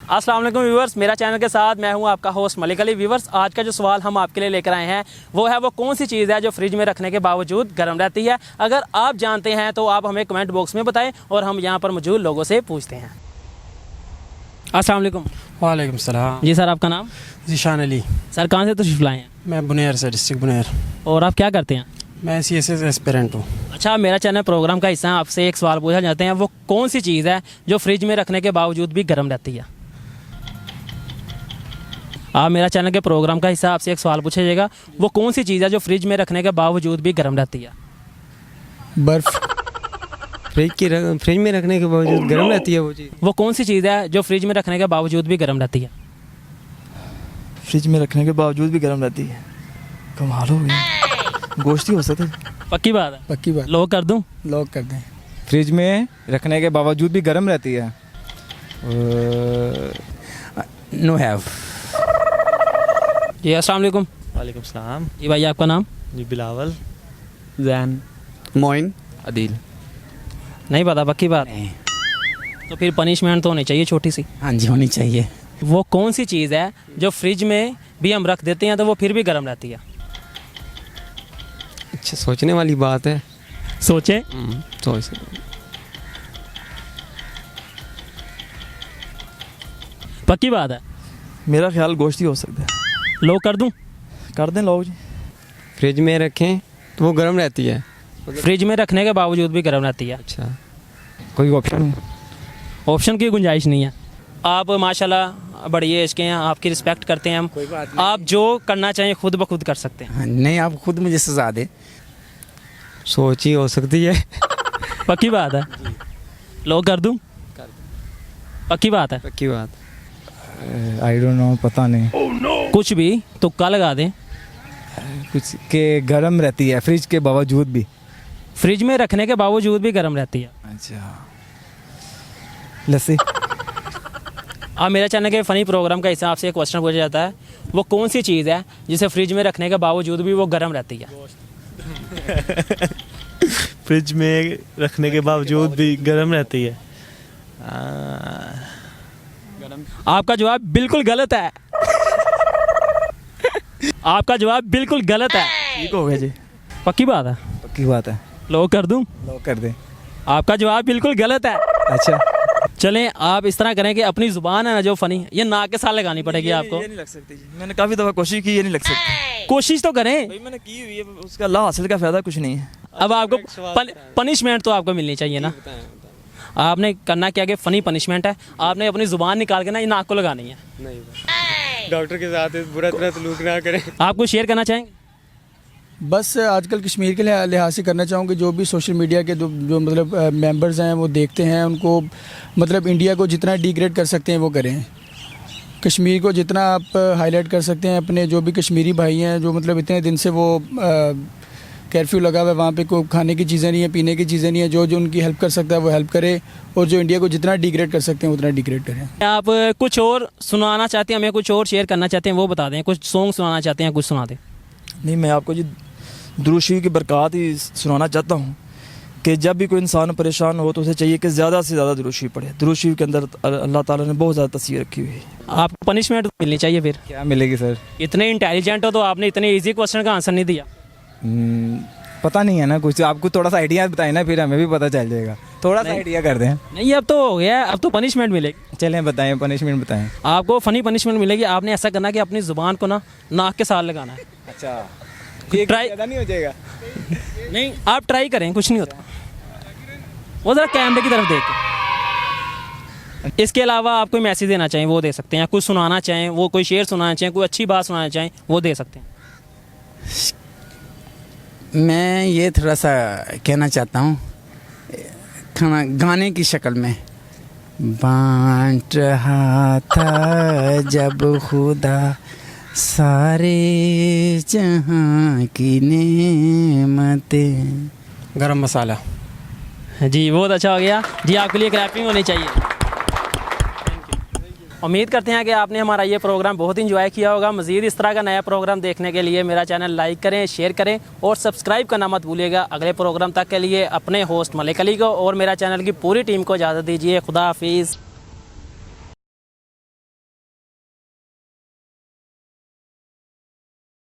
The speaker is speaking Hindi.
अस्सलाम वालेकुम व्यूवर्स, मेरा चैनल के साथ मैं हूं आपका होस्ट मलिक अली। व्यूवर्स, आज का जो सवाल हम आपके लिए लेकर आए हैं वो कौन सी चीज़ है जो फ्रिज में रखने के बावजूद गर्म रहती है। अगर आप जानते हैं तो आप हमें कमेंट बॉक्स में बताएं और हम यहां पर मौजूद लोगों से पूछते हैं। अस्सलाम वालेकुम। वालेकुम सलाम। जी सर, आपका नाम? ज़ीशान अली। सर कहाँ से तशरीफ़ लाए हैं? मैं बुनेर से, डिस्ट्रिक्ट बुनेर। और आप क्या करते हैं? मैं CSS एस्पिरेंट हूँ। अच्छा, मेरा चैनल प्रोग्राम का हिस्सा है, आपसे एक सवाल पूछा जाते हैं, वो कौन सी चीज़ है जो फ्रिज में रखने के बावजूद भी गर्म रहती है? आप मेरा चैनल के प्रोग्राम का हिस्सा, आपसे एक सवाल पूछा जाएगा, वो कौन सी चीज़ है जो फ्रिज में रखने के बावजूद भी गर्म रहती है? बर्फ। फ्रिज में रखने के बावजूद गर्म रहती है वो चीज़। वो कौन सी चीज़ है जो फ्रिज में रखने के बावजूद भी गर्म रहती है? फ्रिज में रखने के बावजूद भी गर्म रहती है। कमाल हो गई। गोश्त ही हो सकता है। पक्की बात है? पक्की बात। लॉक कर दूं? लॉक कर दें। फ्रिज में रखने के बावजूद भी गर्म रहती है। No have. जी अस्सलाम वालेकुम। वालेकुम सलाम। जी भाई, आपका नाम? जी बिलावल। जैन। मोइन। अदील। नहीं पता? पक्की बात? नहीं। तो फिर पनिशमेंट तो होनी चाहिए छोटी सी। हाँ जी, होनी चाहिए। वो कौन सी चीज़ है जो फ्रिज में भी हम रख देते हैं तो वो फिर भी गर्म रहती है? अच्छा, सोचने वाली बात है। सोचें। सोच। पक्की बात है? मेरा ख्याल गोश्त ही हो सकता है। लॉक कर दूं? कर दें लोग जी। फ्रिज में रखें तो वो गर्म रहती है। फ्रिज में रखने के बावजूद भी गर्म रहती है। अच्छा, कोई ऑप्शन? ऑप्शन की गुंजाइश नहीं है। आप माशाल्लाह बड़ी एज के हैं, आपकी रिस्पेक्ट करते हैं हम। कोई बात आप जो करना चाहें खुद ब खुद कर सकते हैं। हाँ, नहीं, आप खुद मुझे सजा दे। सोच ही हो सकती है। पक्की बात है? लॉक कर दूं? पक्की बात है? पक्की बात। आई डोंट नो, पता नहीं। कुछ भी तुक्का लगा दें। कुछ के गर्म रहती है फ्रिज के बावजूद भी। फ्रिज में रखने के बावजूद भी गर्म रहती है। अच्छा, लस्सी। आप मेरा चैनल के फ़नी प्रोग्राम का हिस्सा, आपसे एक क्वेश्चन पूछा जाता है, वो कौन सी चीज़ है जिसे फ्रिज में रखने के बावजूद भी वो गर्म रहती है? फ्रिज में रखने के बावजूद भी गर्म रहती है। आपका जवाब बिल्कुल गलत है। आपका जवाब बिल्कुल गलत है। ठीक हो गया जी। पक्की बात है? पक्की बात है। लॉक कर दूं? लोग कर दें। आपका जवाब बिल्कुल गलत है। अच्छा, चलें, आप इस तरह करें कि अपनी ज़ुबान है ना जो फ़नी, ये नाक के साथ लगानी पड़ेगी आपको। ये नहीं लग सकती जी। मैंने काफ़ी दफ़ा कोशिश की, ये नहीं लग सकती। कोशिश तो करें। भाई मैंने की हुई है, उसका ला हासिल का फ़ायदा कुछ नहीं है। अब आपको पनिशमेंट तो आपको मिलनी चाहिए ना। आपने करना क्या कि फ़नी पनिशमेंट है, आपने अपनी ज़ुबान निकाल के ना ये नाक को लगानी है। नहीं, डॉक्टर के साथ बुरा तरह सलूक ना करें। आप कुछ शेयर करना चाहेंगे? बस आजकल कश्मीर के लिहाज से करना चाहूँगी, जो भी सोशल मीडिया के जो मतलब मेंबर्स हैं वो देखते हैं, उनको मतलब इंडिया को जितना डिग्रेड कर सकते हैं वो करें। कश्मीर को जितना आप हाईलाइट कर सकते हैं, अपने जो भी कश्मीरी भाई हैं जो मतलब इतने दिन से वो कर्फ्यू लगा हुआ है, वहाँ पे कोई खाने की चीज़ें नहीं है, पीने की चीज़ें नहीं है, जो जो उनकी हेल्प कर सकता है वो हेल्प करे, और जो इंडिया को जितना डिग्रेड कर सकते हैं उतना डिग्रेड करें। आप कुछ और सुनाना चाहते हैं, हमें कुछ और शेयर करना चाहते हैं, वो बता दें। कुछ सॉन्ग सुनाना चाहते हैं, कुछ सुना दें। नहीं, मैं आपको जी दुरूद शरीफ की बरक़ात ही सुनाना चाहता हूँ कि जब भी कोई इंसान परेशान हो तो उसे चाहिए कि ज़्यादा से ज़्यादा दुरूद शरीफ पढ़े। दुरूद शरीफ के अंदर अल्लाह ताला ने बहुत ज़्यादा तस्वीर रखी हुई है। आपको पनिशमेंट मिलनी चाहिए फिर। क्या मिलेगी सर? इतने इंटेलिजेंट हो तो आपने इतने इजी क्वेश्चन का आंसर नहीं दिया। पता नहीं है ना कुछ, आपको थोड़ा सा आइडिया बताए ना, फिर हमें भी पता चल जाएगा। थोड़ा सा आइडिया कर दें। नहीं, अब तो हो गया, अब तो पनिशमेंट मिलेगी। चलें बताएं, पनिशमेंट बताएं। आपको फ़नी पनिशमेंट मिलेगी। आपने ऐसा करना कि अपनी ज़ुबान को ना नाक के साथ लगाना है। अच्छा, ट्राई नहीं हो जाएगा। नहीं, आप ट्राई करें, कुछ नहीं होता। वो ज़रा कैमरे की तरफ देख के। इसके अलावा आप कोई मैसेज देना चाहें वो दे सकते हैं, कुछ सुनाना चाहें वो, कोई शेर सुनाना चाहें, कोई अच्छी बात सुनाना चाहें वो दे सकते हैं। मैं ये थोड़ा सा कहना चाहता हूँ, खाना गाने की शक्ल में। बांट रहा था जब खुदा सारे जहां की नेमतें। गरम मसाला। जी बहुत अच्छा हो गया जी, आपके लिए क्लैपिंग होनी चाहिए। उम्मीद करते हैं कि आपने हमारा ये प्रोग्राम बहुत इंजॉय किया होगा। मज़ीद इस तरह का नया प्रोग्राम देखने के लिए मेरा चैनल लाइक करें, शेयर करें और सब्सक्राइब करना मत भूलिएगा। अगले प्रोग्राम तक के लिए अपने होस्ट मलिक अली को और मेरा चैनल की पूरी टीम को इजाज़त दीजिए। खुदा हाफिज़।